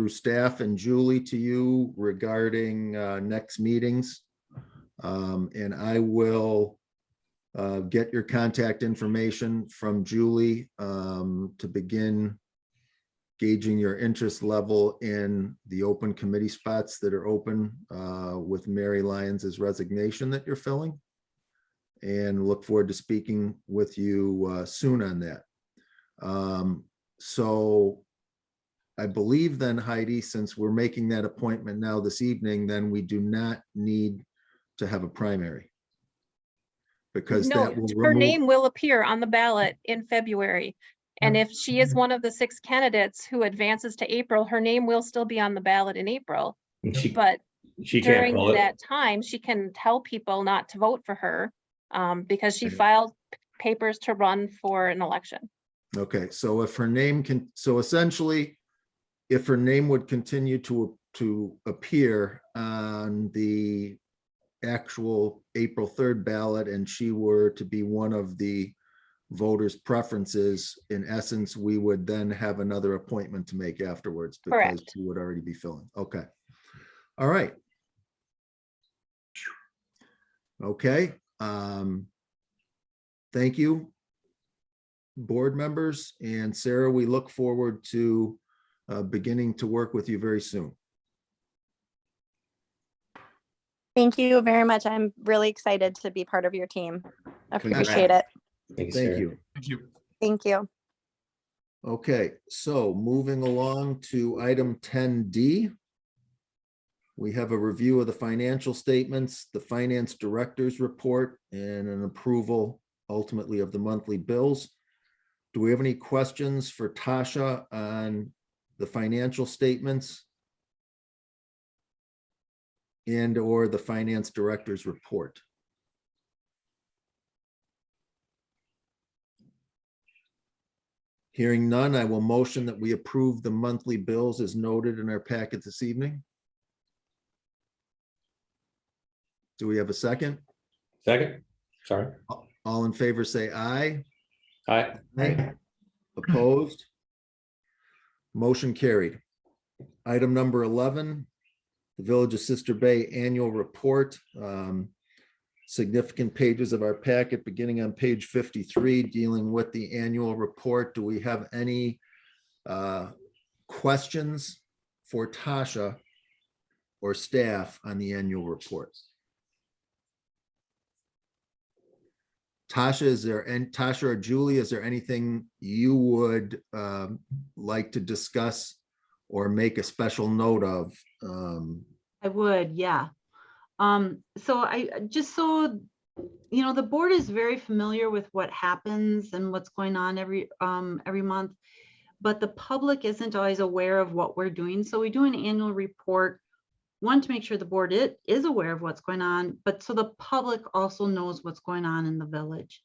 staff and Julie to you regarding next meetings. And I will get your contact information from Julie to begin gauging your interest level in the open committee spots that are open with Mary Lyons' resignation that you're filling. And look forward to speaking with you soon on that. So I believe then, Heidi, since we're making that appointment now this evening, then we do not need to have a primary. Because No, that will her remove, name will appear on the ballot in February. And if she is one of the 6 candidates who advances to April, her name will still be on the ballot in April. And she But can't during call it. that time, she can tell people not to vote for her because she Okay. filed papers to run for an election. Okay, so if her name can, so essentially, if her name would continue to appear on the actual April 3rd ballot and she were to be one of the voters' preferences, in essence, we would then have another appointment to make afterwards because Correct. she would already be filling. Okay. All right. Okay. Thank you, board members, and Sarah, we look forward to beginning to work with you very soon. Thank you very much. I'm really excited to be part of your team. Congrats. Appreciate it. Thank you, Thank Sarah. you. Thank you. Thank you. Okay, so moving along to item 10D. We have a review of the financial statements, the finance director's report, and an approval ultimately of the monthly bills. Do we have any questions for Tasha on the financial statements and or the finance director's report? Hearing none, I will motion that we approve the monthly bills as noted in our packet this evening. Do we have a second? Second, sorry. All in favor, say aye. Aye. Aye. Opposed? Motion carried. Item number 11, the Village of Sister Bay Annual Report. Significant pages of our packet beginning on page 53, dealing with the annual report. Do we have any questions for Tasha or staff on the annual report? Tasha or Julie, is there anything you would like to discuss or make a special note of? I would, yeah. So the board is very familiar with what happens and what's going on every month, but the public isn't always aware of what we're doing. So we do an annual report, one, to make sure the board is aware of what's going on, but so the public also knows what's going on in the village.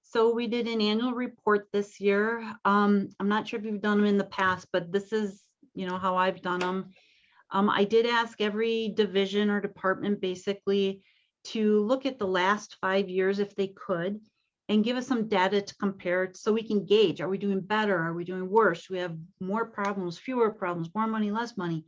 So we did an annual report this year. I'm not sure if you've done them in the past, but this is, how I've done them. I did ask every division or department basically to look at the last 5 years if they could and give us some data to compare it so we can gauge, are we doing better? Are we doing worse? Do we have more problems, fewer problems, more money, less money?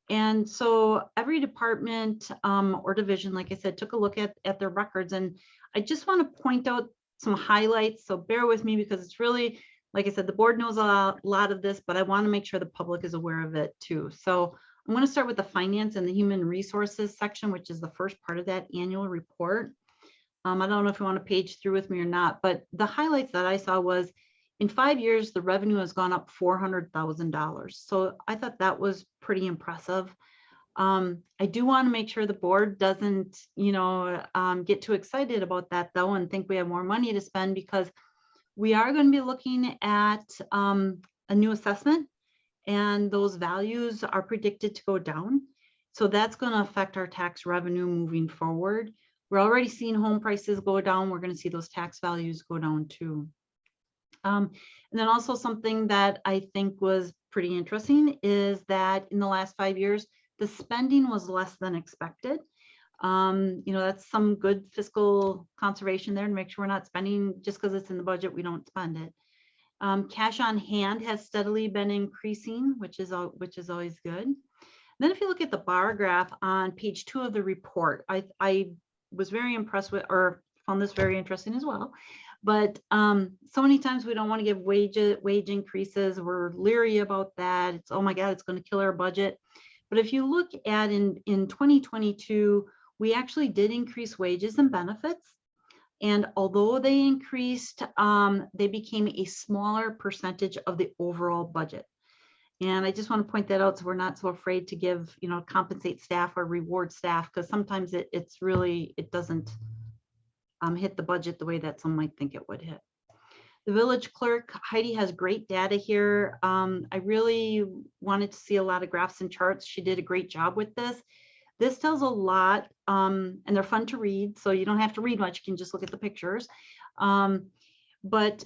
And so every department or division, like I said, took a look at their records. And I just want to point out some highlights. So bear with me because it's really, like I said, the board knows a lot of this, but I want to make sure the public is aware of it too. So I'm going to start with the finance and the human resources section, which is the first part of that annual report. I don't know if you want to page through with me or not, but the highlights that I saw was in 5 years, the revenue has gone up $400,000. So I thought that was pretty impressive. I do want to make sure the board doesn't, get too excited about that though, and think we have more money to spend, because we are going to be looking at a new assessment, and those values are predicted to go down. So that's going to affect our tax revenue moving forward. We're already seeing home prices go down. We're going to see those tax values go down too. And then also something that I think was pretty interesting is that in the last 5 years, the spending was less than expected. That's some good fiscal conservation there to make sure we're not spending just because it's in the budget, we don't spend it. Cash on hand has steadily been increasing, which is always good. Then if you look at the bar graph on page 2 of the report, I was very impressed with, or found this very interesting as well. But so many times we don't want to give wage increases. We're leery about that. It's, oh my God, it's going to kill our budget. But if you look at in 2022, we actually did increase wages and benefits. And although they increased, they became a smaller percentage of the overall budget. And I just want to point that out so we're not so afraid to give, compensate staff or reward staff, because sometimes it doesn't hit the budget the way that some might think it would hit. The village clerk, Heidi, has great data here. I really wanted to see a lot of graphs and charts. She did a great job with this. This tells a lot, and they're fun to read, so you don't have to read much. You can just look at the pictures. But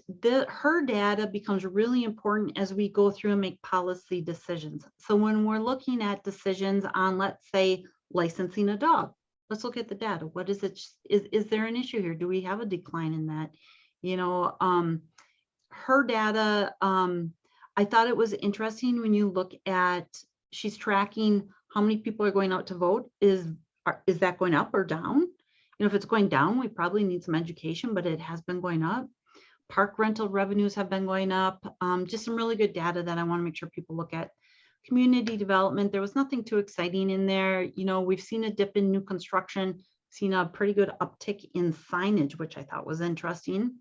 her data becomes really important as we go through and make policy decisions. So when we're looking at decisions on, let's say, licensing a dog, let's look at the data. What is it? Is there an issue here? Do we have a decline in that? You know, her data, I thought it was interesting when you look at, she's tracking how many people are going out to vote. Is that going up or down? You know, if it's going down, we probably need some education, but it has been going up. Park rental revenues have been going up. Just some really good data that I want to make sure people look at. Community development, there was nothing too exciting in there. You know, we've seen a dip in new construction, seen a pretty good uptick in signage, which I thought was interesting.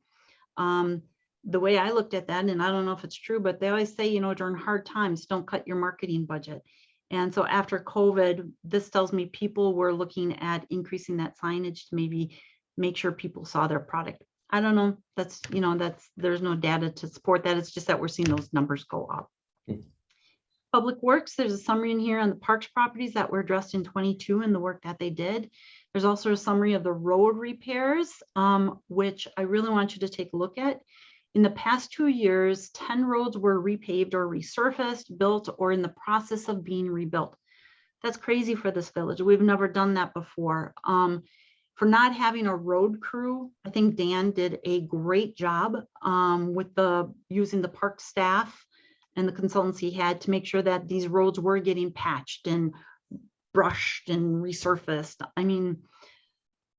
The way I looked at that, and I don't know if it's true, but they always say, you know, during hard times, don't cut your marketing budget. And so after COVID, this tells me people were looking at increasing that signage to maybe make sure people saw their product. I don't know. That's, you know, there's no data to support that. It's just that we're seeing those numbers go up. Public Works, there's a summary in here on the parks properties that were addressed in 22 and the work that they did. There's also a summary of the road repairs, which I really want you to take a look at. In the past 2 years, 10 roads were repaved or resurfaced, built, or in the process of being rebuilt. That's crazy for this village. We've never done that before. For not having a road crew, I think Dan did a great job with using the park staff and the consultants he had to make sure that these roads were getting patched and brushed and resurfaced. I mean,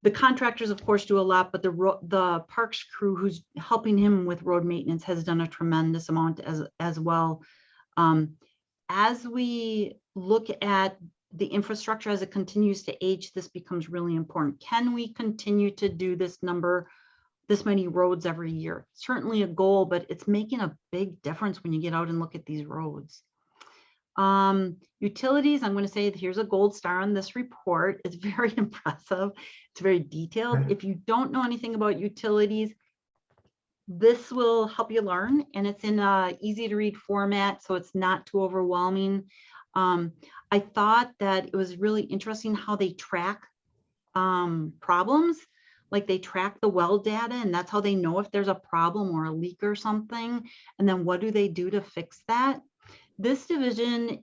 the contractors, of course, do a lot, but the parks crew who's helping him with road maintenance has done a tremendous amount as well. As we look at the infrastructure as it continues to age, this becomes really important. Can we continue to do this many roads every year? Certainly a goal, but it's making a big difference when you get out and look at these roads. Utilities, I'm going to say that here's a gold star on this report. It's very impressive. It's very detailed. If you don't know anything about utilities, this will help you learn, and it's in a easy to read format, so it's not too overwhelming. I thought that it was really interesting how they track problems. Like they track the well data, and that's how they know if there's a problem or a leak or something. And then what do they do to fix that? This division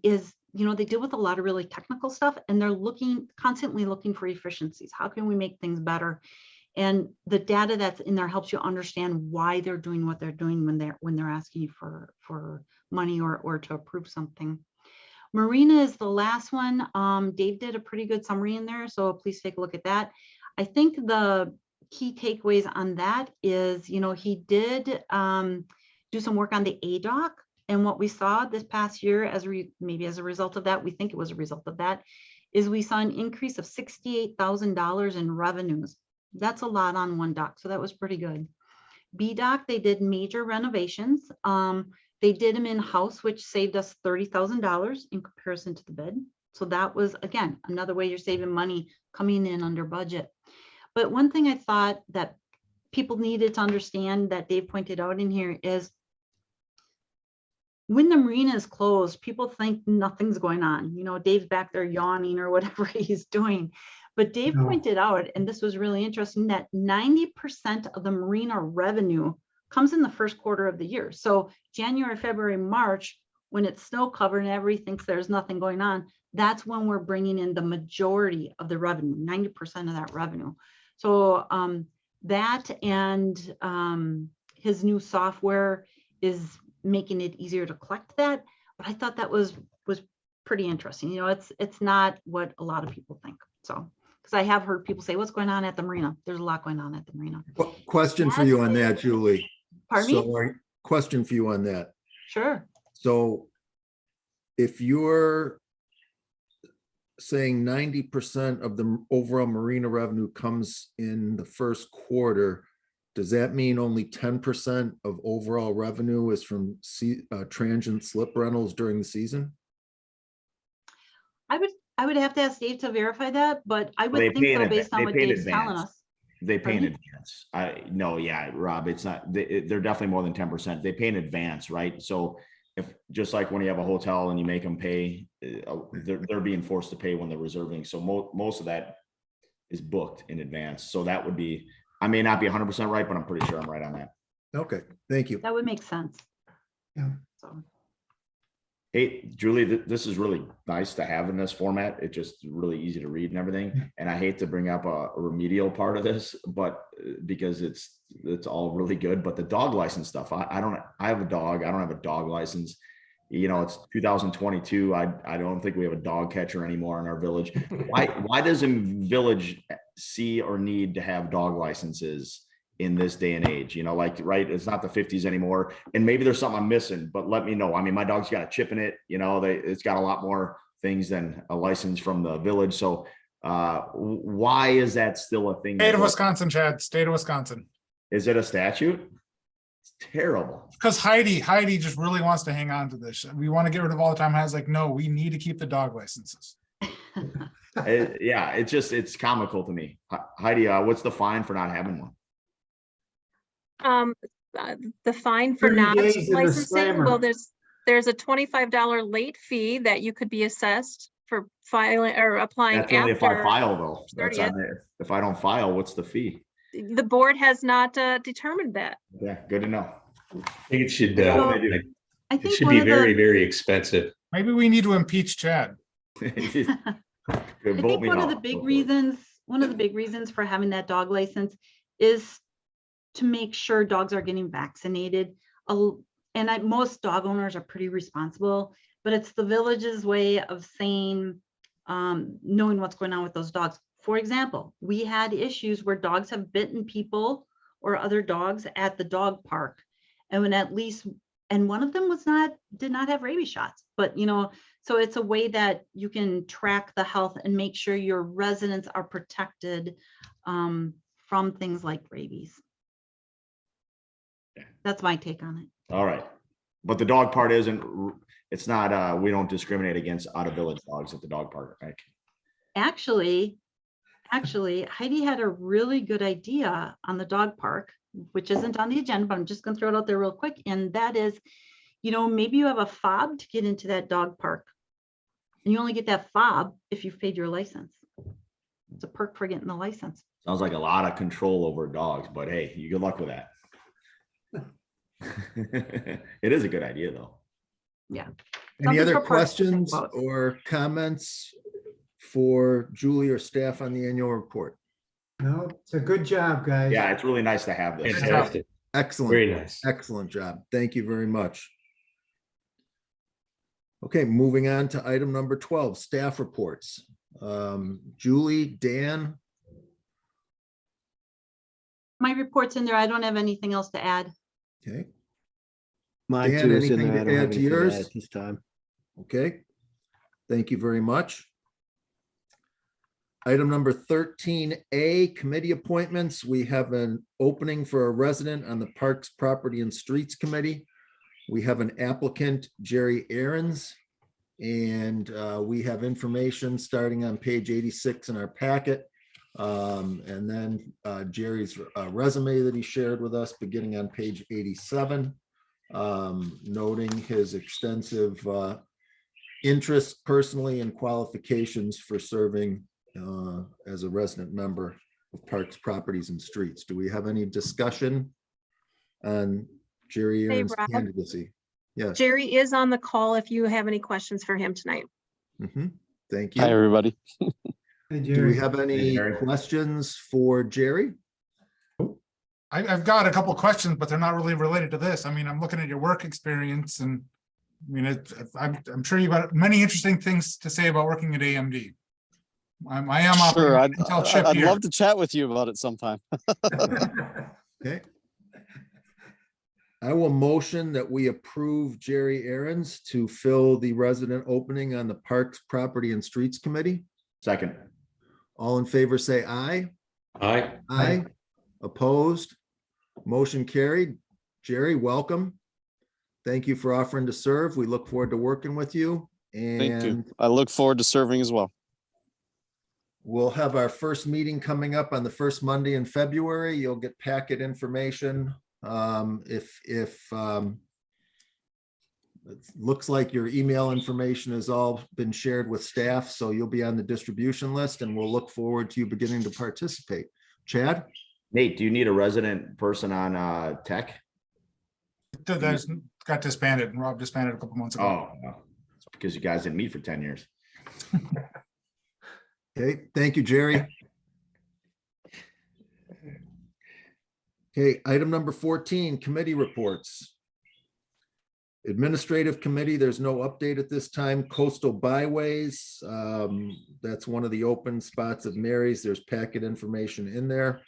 is, you know, they deal with a lot of really technical stuff, and they're constantly looking for efficiencies. How can we make things better? And the data that's in there helps you understand why they're doing what they're doing when they're asking you for money or to approve something. Marina is the last one. Dave did a pretty good summary in there, so please take a look at that. I think the key takeaways on that is, you know, he did do some work on the ADOC, and what we saw this past year, maybe as a result of that, we think it was a result of that, is we saw an increase of $68,000 in revenues. That's a lot on one dock, so that was pretty good. BDOC, they did major renovations. They did them in-house, which saved us $30,000 in comparison to the bid. So that was, again, another way you're saving money coming in under budget. But one thing I thought that people needed to understand that Dave pointed out in here is when the marina is closed, people think nothing's going on. You know, Dave's back there yawning or whatever he's doing. But Dave pointed out, and this was really interesting, that 90% of the marina revenue comes in the first quarter of the year. So January, February, March, when it's snow covered and everybody thinks there's nothing going on, that's when we're bringing in the majority of the revenue, 90% of that revenue. So that and his new software is making it easier to collect that. But I thought that was pretty interesting. You know, it's not what a lot of people think. So, because I have heard people say, what's going on at the marina? There's a lot going on at the marina. Question for you on that, Julie. Pardon me? Question for you on that. Sure. So if you're saying 90% of the overall marina revenue comes in the first quarter, does that mean only 10% of overall revenue is from transient slip rentals during the season? I would have to ask Dave to verify that, but I would They think pay in so adva- based on they what pay in Dave's telling advance. us. They pay in Pardon advance. No, yeah, Rob, it's not, they're definitely more than 10%. They pay in advance, right? So if, just like when you have a hotel and you make them pay, they're being forced to pay when they're reserving. So most of that is booked in advance. So that would be I may not be 100% right, but I'm pretty sure I'm right on that. Okay, thank you. That would make sense. Yeah. So, Hey, Julie, this is really nice to have in this format. It's just really easy to read and everything. And I hate to bring up a remedial part of this, but because it's all really good, but the dog license stuff, I have a dog. I don't have a dog license. You know, it's 2022. I don't think we have a dog catcher anymore in our village. Why does a village see or need to have dog licenses in this day and age? You know, like, right, it's not the 50s anymore, and maybe there's something I'm missing, but let me know. I mean, my dog's got a chip in it, you know, it's got a lot more things than a license from the village. So why is that still a thing? State of Wisconsin, Chad, state of Wisconsin. Is it a statute? It's terrible. Because Heidi just really wants to hang on to this. We want to get rid of all the time. I was like, no, we need to keep the dog licenses. Yeah, it's comical to me. Heidi, what's the fine for not having one? The fine for 30 not days in the licensing, well, slammer. there's a $25 late fee that you could be assessed for filing or applying That's only if I after. file though. That's 30th. on there. If I don't file, what's the fee? The board has not determined that. Yeah, good to know. I think it should, Well, I it think should one be of very, the, very expensive. Maybe we need to impeach Chad. I Good, vote think me one of out. the big Go for it. reasons, one of the big reasons for having that dog license is to make sure dogs are getting vaccinated. And most dog owners are pretty responsible, but it's the village's way of saying, knowing what's going on with those dogs. For example, we had issues where dogs have bitten people or other dogs at the dog park. And when and one of them did not have rabies shots, but you know, so it's a way that you can track the health and make sure your residents are protected from things like rabies. That's my take on it. All right. But the dog part it's not, we don't discriminate against out of village dogs at the dog park, right? Actually, Heidi had a really good idea on the dog park, which isn't on the agenda, but I'm just gonna throw it out there real quick. And that is, you know, maybe you have a fob to get into that dog park. And you only get that fob if you've paid your license. It's a perk for getting the license. Sounds like a lot of control over dogs, but hey, you good luck with that. It is a good idea though. Yeah. Any Something other for parks to think questions about. or comments for Julie or staff on the annual report? No, it's a good job, guys. Yeah, it's really nice to have this. Fantastic. Excellent. Very nice. Excellent job. Thank you very much. Okay, moving on to item number 12, staff reports. Julie, Dan, My report's in there. I don't have anything else to add. okay, Mine Dan, too is in anything there. I to don't have add to anything to yours? add at this time. okay. Thank you very much. Item number 13A, committee appointments. We have an opening for a resident on the Parks, Property and Streets Committee. We have an applicant, Jerry Aarons, and we have information starting on page 86 in our packet. And then Jerry's resume that he shared with us beginning on page 87, noting his extensive interest personally and qualifications for serving as a resident member of Parks, Properties and Streets. Do we have any discussion on Jerry Hey, Aaron's Rob. candidacy? Yes. Jerry is on the call if you have any questions for him tonight. Mhm. Thank Hi, you. everybody. Hey, Do we Jerry. have any Jerry. questions for Jerry? I've got a couple questions, but they're not really related to this. I mean, I'm looking at your work experience and I mean, I'm sure you've got many interesting things to say about working at AMD. I am off Sure, I'd Intel chip I'd here. love to chat with you about it sometime. Okay. I will motion that we approve Jerry Aarons to fill the resident opening on the Parks, Property and Streets Committee. Second. All in favor, say aye. Aye. Aye. Opposed? Motion carried. Jerry, welcome. Thank you for offering to serve. We look forward to working with you. Thank you. And I look forward to serving as well. we'll have our first meeting coming up on the first Monday in February. You'll get packet information. It looks like your email information has all been shared with staff, so you'll be on the distribution list and we'll look forward to you beginning to participate. Chad? Nate, do you need a resident person on tech? That's got disbanded and Rob disbanded a couple months ago. Oh, no. It's because you guys didn't meet for 10 years. Okay, thank you, Jerry. Okay, item number 14, committee reports. Administrative Committee, there's no update at this time. Coastal Byways, that's one of the open spots of Mary's. There's packet information in there.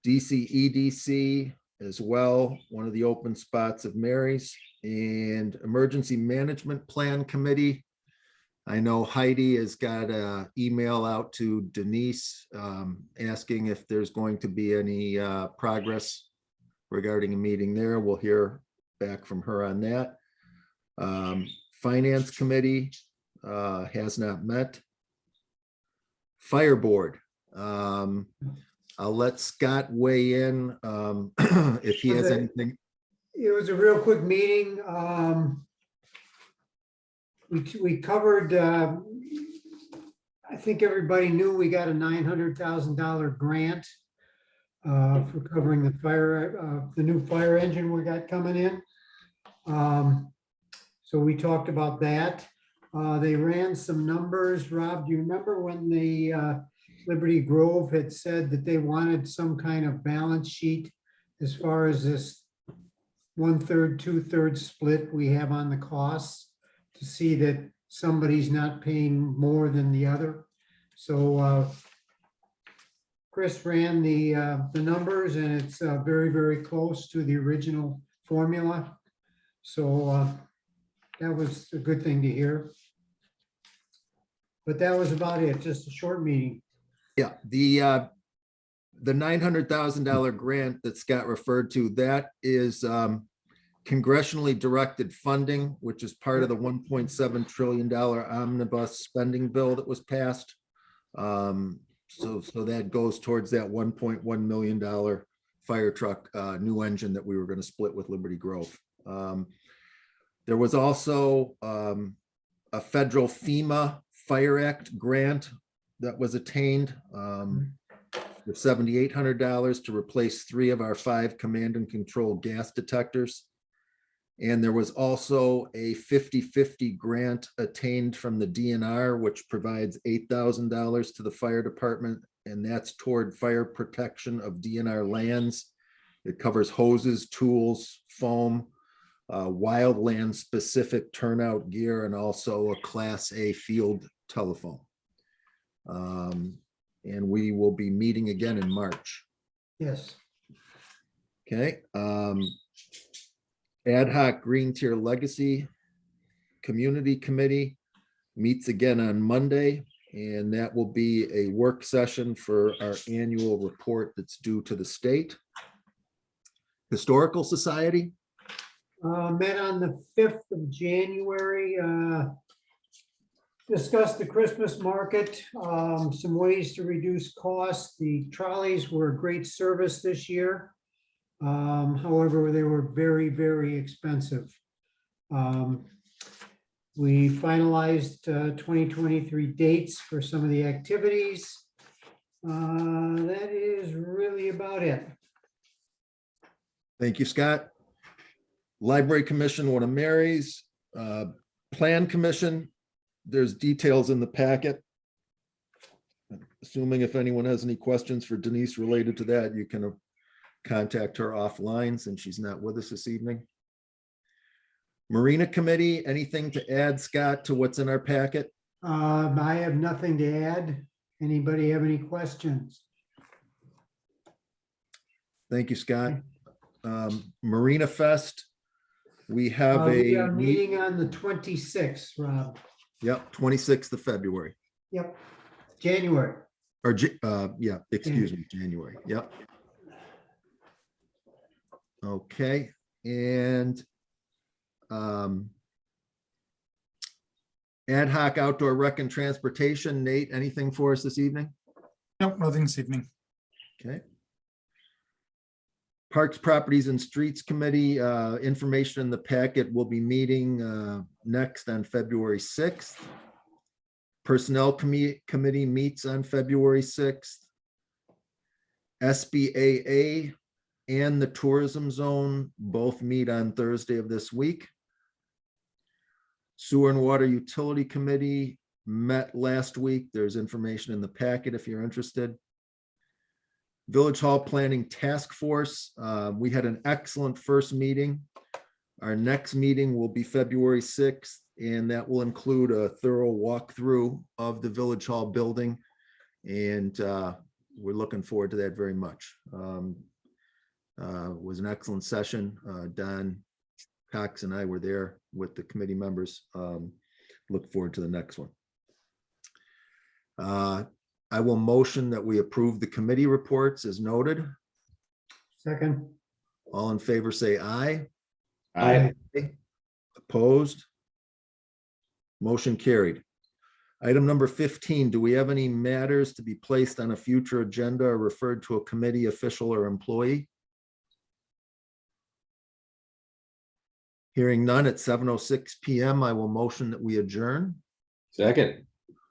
DCEDC as well, one of the open spots of Mary's. And Emergency Management Plan Committee. I know Heidi has got an email out to Denise asking if there's going to be any progress regarding a meeting there. We'll hear back from her on that. Finance Committee has not met. Fire Board. I'll let Scott weigh in if he has anything. It was a real quick meeting. We covered, I think everybody knew we got a $900,000 grant for covering the fire, the new fire engine we got coming in. So we talked about that. They ran some numbers. Rob, do you remember when the Liberty Grove had said that they wanted some kind of balance sheet as far as this 1/3, 2/3 split we have on the costs to see that somebody's not paying more than the other? So Chris ran the numbers, and it's very, very close to the original formula. So that was a good thing to hear. But that was about it, just a short meeting. Yeah, the $900,000 grant that Scott referred to, that is congressionally directed funding, which is part of the $1.7 trillion omnibus spending bill that was passed. So that goes towards that $1.1 million fire truck new engine that we were going to split with Liberty Grove. There was also a federal FEMA Fire Act grant that was attained with $7,800 to replace 3 of our 5 command and control gas detectors. And there was also a 50-50 grant attained from the DNR, which provides $8,000 to the fire department, and that's toward fire protection of DNR lands. It covers hoses, tools, foam, wildland specific turnout gear, and also a Class A field telephone. And we will be meeting again in March. Yes. Okay. Ad hoc Green Tier Legacy Community Committee meets again on Monday, and that will be a work session for our annual report that's due to the state. Historical Society. Met on the 5th of January. Discussed the Christmas market, some ways to reduce costs. The trolleys were a great service this year. However, they were very, very expensive. We finalized 2023 dates for some of the activities. That is really about it. Thank you, Scott. Library Commission, one of Mary's. Plan Commission, there's details in the packet. Assuming if anyone has any questions for Denise related to that, you can contact her offline since she's not with us this evening. Marina Committee, anything to add, Scott, to what's in our packet? I have nothing to add. Anybody have any questions? Thank you, Scott. Marina Fest, we have We a are meeting on the 26th, Rob. Yep, 26th of February. Yep, January. Or, yeah, excuse me, January. Yep. Okay, and ad hoc outdoor rec and transportation. Nate, anything for us this evening? Nope, nothing this evening. Okay. Parks, Properties and Streets Committee, information in the packet. Will be meeting next on February 6th. Personnel Committee meets on February 6th. SBAA and the Tourism Zone both meet on Thursday of this week. Sewer and Water Utility Committee met last week. There's information in the packet if you're interested. Village Hall Planning Task Force, we had an excellent first meeting. Our next meeting will be February 6th, and that will include a thorough walkthrough of the Village Hall building. And we're looking forward to that very much. Was an excellent session. Don Cox and I were there with the committee members. Look forward to the next one. I will motion that we approve the committee reports as noted. Second. All in favor, say aye. Aye. Opposed? Motion carried. Item number 15, do we have any matters to be placed on a future agenda or referred to a committee, official, or employee? Hearing none at 7:06 PM, I will motion that we adjourn. Second.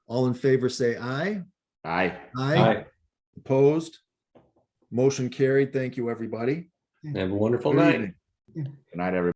All in favor, say aye. Aye. Aye. Opposed? Motion carried. Thank you, everybody. Have a wonderful Good night. evening. Good night, everybody.